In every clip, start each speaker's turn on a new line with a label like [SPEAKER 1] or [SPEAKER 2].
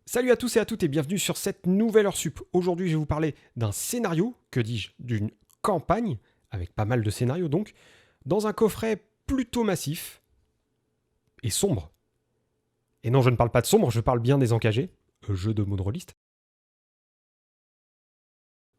[SPEAKER 1] Salut à tous et à toutes et bienvenue sur cette nouvelle heure sup. Aujourd'hui, je vais vous parler d'un scénario, que dis-je, d'une campagne, avec pas mal de scénarios donc, dans un coffret plutôt massif et sombre. Et non, je ne parle pas de sombre, je parle bien des encagés, jeu de mots de rôliste.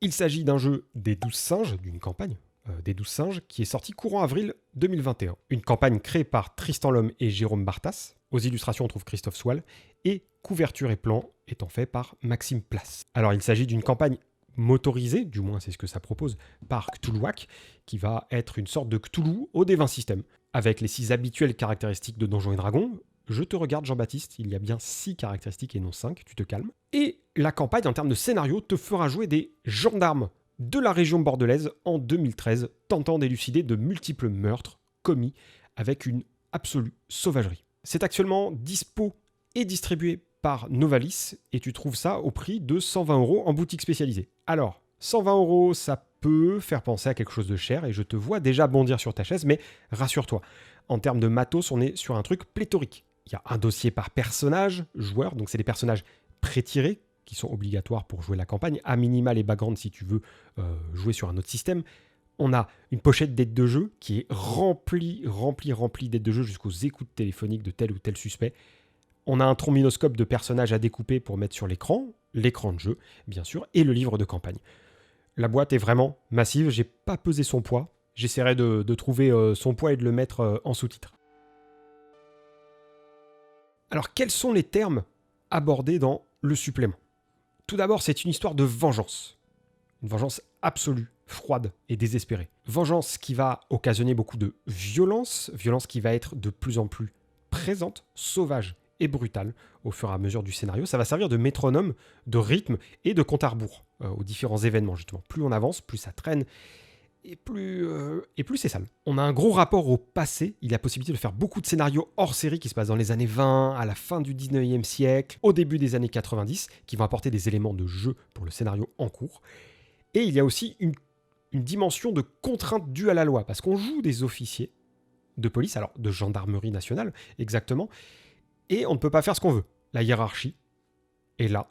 [SPEAKER 1] Il s'agit d'un jeu des 12 singes, d'une campagne des 12 singes, qui est sorti courant avril 2021. Une campagne créée par Tristan Lhomme et Jérôme Bartas. Aux illustrations, on trouve Christophe Swal. Et couverture et plan étant fait par Maxime Place. Alors, il s'agit d'une campagne motorisée, du moins c'est ce que ça propose, par Cthulhuac, qui va être une sorte de Cthulhu au D20 système. Avec les 6 habituelles caractéristiques de Donjons et Dragons, je te regarde Jean-Baptiste, il y a bien 6 caractéristiques et non 5, tu te calmes. Et la campagne en termes de scénario te fera jouer des gendarmes de la région bordelaise en 2013, tentant d'élucider de multiples meurtres commis avec une absolue sauvagerie. C'est actuellement dispo et distribué par Novalis et tu trouves ça au prix de 120 € en boutique spécialisée. Alors, 120 €, ça peut faire penser à quelque chose de cher et je te vois déjà bondir sur ta chaise, mais rassure-toi, en termes de matos, on est sur un truc pléthorique. Il y a un dossier par personnage, joueur, donc c'est des personnages pré-tirés qui sont obligatoires pour jouer la campagne, à minima les backgrounds si tu veux jouer sur un autre système. On a une pochette d'aide de jeu qui est remplie d'aide de jeu jusqu'aux écoutes téléphoniques de tel ou tel suspect. On a un trombinoscope de personnages à découper pour mettre sur l'écran de jeu, bien sûr, et le livre de campagne. La boîte est vraiment massive, j'ai pas pesé son poids, j'essaierai de trouver son poids et de le mettre en sous-titre. Alors, quels sont les termes abordés dans le supplément ? Tout d'abord, c'est une histoire de vengeance. Une vengeance absolue, froide et désespérée. Vengeance qui va occasionner beaucoup de violence, violence qui va être de plus en plus présente, sauvage et brutale au fur et à mesure du scénario. Ça va servir de métronome, de rythme et de compte à rebours aux différents événements, justement. Plus on avance, plus ça traîne et plus c'est sale. On a un gros rapport au passé. Il y a possibilité de faire beaucoup de scénarios hors série qui se passent dans les années 20, à la fin du 19e siècle, au début des années 90, qui vont apporter des éléments de jeu pour le scénario en cours. Et il y a aussi une dimension de contrainte due à la loi, parce qu'on joue des officiers de police, alors de gendarmerie nationale exactement, et on ne peut pas faire ce qu'on veut. La hiérarchie est là.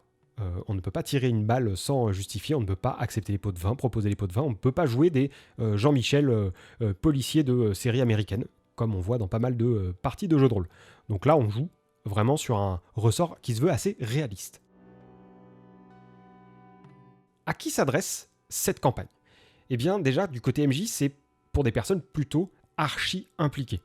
[SPEAKER 1] On ne peut pas tirer une balle sans justifier, on ne peut pas accepter les pots de vin, proposer les pots de vin, on ne peut pas jouer des Jean-Michel policiers de séries américaines, comme on voit dans pas mal de parties de jeux de rôle. Donc là, on joue vraiment sur un ressort qui se veut assez réaliste. À qui s'adresse cette campagne ? Eh bien, déjà, du côté MJ, c'est pour des personnes plutôt archi impliquées.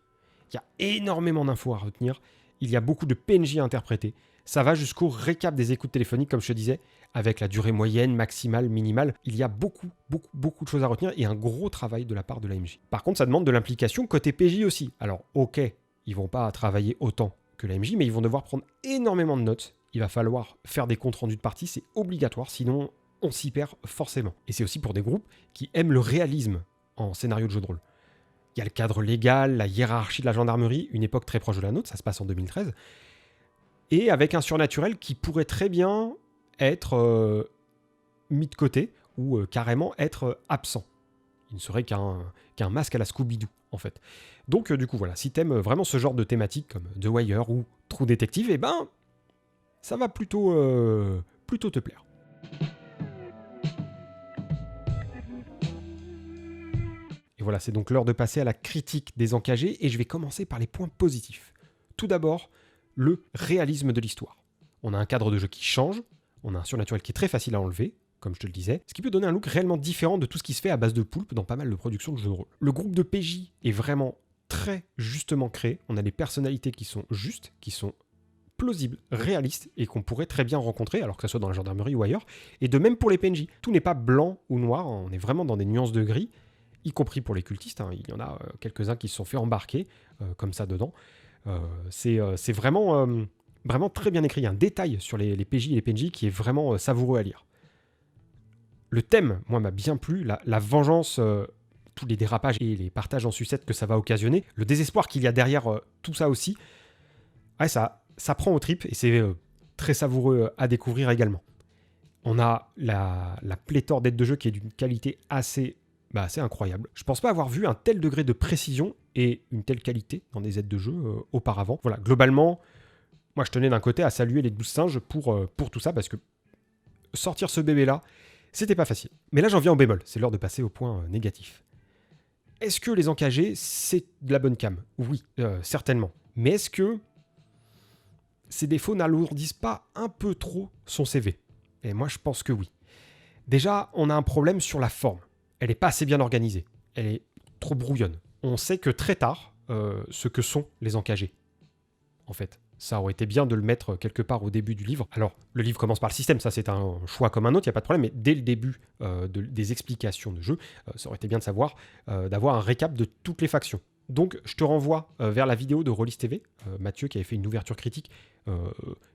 [SPEAKER 1] Il y a énormément d'infos à retenir, il y a beaucoup de PNJ à interpréter. Ça va jusqu'au récap des écoutes téléphoniques, comme je te disais, avec la durée moyenne, maximale, minimale. Il y a beaucoup de choses à retenir et un gros travail de la part de la MJ. Par contre, ça demande de l'implication côté PJ aussi. Alors, ok, ils vont pas travailler autant que la MJ, mais ils vont devoir prendre énormément de notes. Il va falloir faire des comptes rendus de partie, c'est obligatoire, sinon on s'y perd forcément. Et c'est aussi pour des groupes qui aiment le réalisme en scénario de jeu de rôle. Il y a le cadre légal, la hiérarchie de la gendarmerie, une époque très proche de la nôtre, ça se passe en 2013, et avec un surnaturel qui pourrait très bien être mis de côté ou carrément être absent. Il ne serait qu'un masque à la Scooby-Doo, en fait. Donc, du coup, voilà, si t'aimes vraiment ce genre de thématique comme The Wire ou True Detective, eh ben, ça va plutôt te plaire. Et voilà, c'est donc l'heure de passer à la critique des encagés, et je vais commencer par les points positifs. Tout d'abord, le réalisme de l'histoire. On a un cadre de jeu qui change, on a un surnaturel qui est très facile à enlever, comme je te le disais, ce qui peut donner un look réellement différent de tout ce qui se fait à base de poulpe dans pas mal de productions de jeux de rôle. Le groupe de PJ est vraiment très justement créé, on a des personnalités qui sont justes, qui sont plausibles, réalistes, et qu'on pourrait très bien rencontrer, alors que ce soit dans la gendarmerie ou ailleurs, et de même pour les PNJ. Tout n'est pas blanc ou noir, on est vraiment dans des nuances de gris, y compris pour les cultistes, hein. Il y en a quelques-uns qui se sont fait embarquer comme ça dedans. C'est vraiment très bien écrit. Il y a un détail sur les PJ et les PNJ qui est vraiment savoureux à lire. Le thème, moi, m'a bien plu. La vengeance, tous les dérapages et les partages en sucette que ça va occasionner. Le désespoir qu'il y a derrière tout ça aussi. Ouais, ça prend aux tripes et c'est très savoureux à découvrir également. On a la pléthore d'aides de jeu qui est d'une qualité assez incroyable. Je pense pas avoir vu un tel degré de précision et une telle qualité dans des aides de jeu auparavant. Voilà, globalement, Moi, je tenais d'un côté à saluer les 12 singes pour tout ça, parce que sortir ce bébé-là, c'était pas facile. Mais là, j'en viens au bémol. C'est l'heure de passer au point négatif. Est-ce que les encagés, c'est de la bonne cam? Oui, certainement. Mais est-ce que ces défauts n'alourdissent pas un peu trop son CV? Et moi, je pense que oui. Déjà, on a un problème sur la forme. Elle n'est pas assez bien organisée. Elle est trop brouillonne. On sait que très tard, ce que sont les encagés. En fait, ça aurait été bien de le mettre quelque part au début du livre. Alors, le livre commence par le système, ça c'est un choix comme un autre, il n'y a pas de problème, mais dès le début des explications de jeu, ça aurait été bien de savoir, d'avoir un récap de toutes les factions. Donc, je te renvoie vers la vidéo de Rollis TV, Mathieu qui avait fait une ouverture critique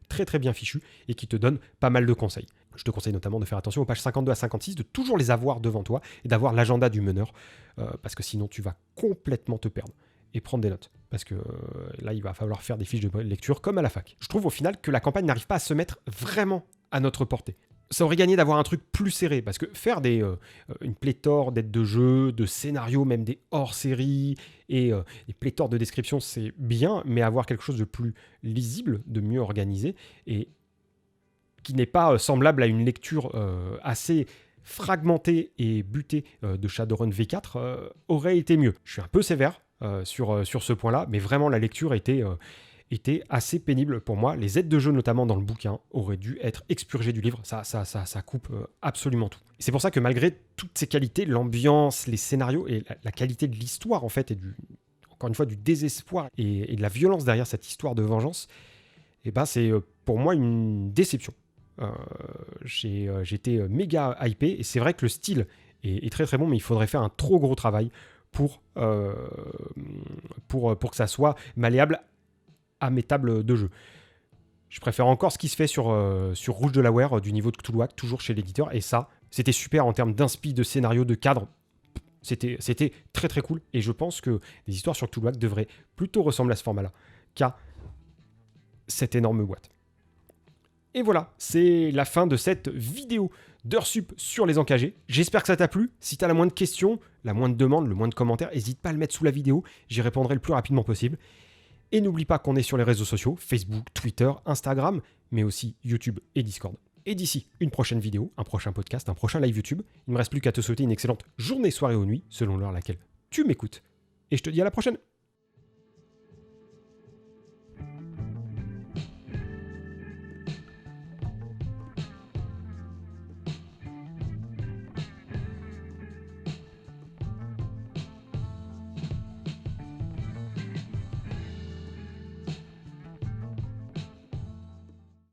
[SPEAKER 1] très très bien fichue et qui te donne pas mal de conseils. Je te conseille notamment de faire attention aux pages 52 à 56, de toujours les avoir devant toi et d'avoir l'agenda du meneur, parce que sinon tu vas complètement te perdre et prendre des notes. Parce que là, il va falloir faire des fiches de lecture comme à la fac. Je trouve au final que la campagne n'arrive pas à se mettre vraiment à notre portée. Ça aurait gagné d'avoir un truc plus serré, parce que faire une pléthore d'aides de jeu, de scénarios, même des hors-séries, et des pléthores de descriptions, c'est bien, mais avoir quelque chose de plus lisible, de mieux organisé, et qui n'est pas semblable à une lecture assez fragmentée et butée de Shadowrun V4, aurait été mieux. Je suis un peu sévère sur ce point-là, mais vraiment la lecture était assez pénible pour moi. Les aides de jeu, notamment dans le bouquin, auraient dû être expurgées du livre. Ça coupe absolument tout. C'est pour ça que malgré toutes ces qualités, l'ambiance, les scénarios et la qualité de l'histoire, en fait, et encore une fois, du désespoir et de la violence derrière cette histoire de vengeance, et ben c'est pour moi une déception. J'étais méga hypé, et c'est vrai que le style est très très bon, mais il faudrait faire un trop gros travail pour que ça soit malléable à mes tables de jeu. Je préfère encore ce qui se fait sur Rouge de la Ware du niveau de Cthulhuac, toujours chez l'éditeur, et ça, c'était super en termes d'inspi, de scénario, de cadre. C'était très très cool, et je pense que les histoires sur Cthulhuac devraient plutôt ressembler à ce format-là qu'à cette énorme boîte. Et voilà, c'est la fin de cette vidéo d'heures sup sur les encagés. J'espère que ça t'a plu. Si tu as la moindre question, la moindre demande, le moindre commentaire, n'hésite pas à le mettre sous la vidéo. J'y répondrai le plus rapidement possible. Et n'oublie pas qu'on est sur les réseaux sociaux, Facebook, Twitter, Instagram, mais aussi YouTube et Discord. Et d'ici une prochaine vidéo, un prochain podcast, un prochain live YouTube, il ne me reste plus qu'à te souhaiter une excellente journée, soirée ou nuit, selon l'heure à laquelle tu m'écoutes. Et je te dis à la prochaine.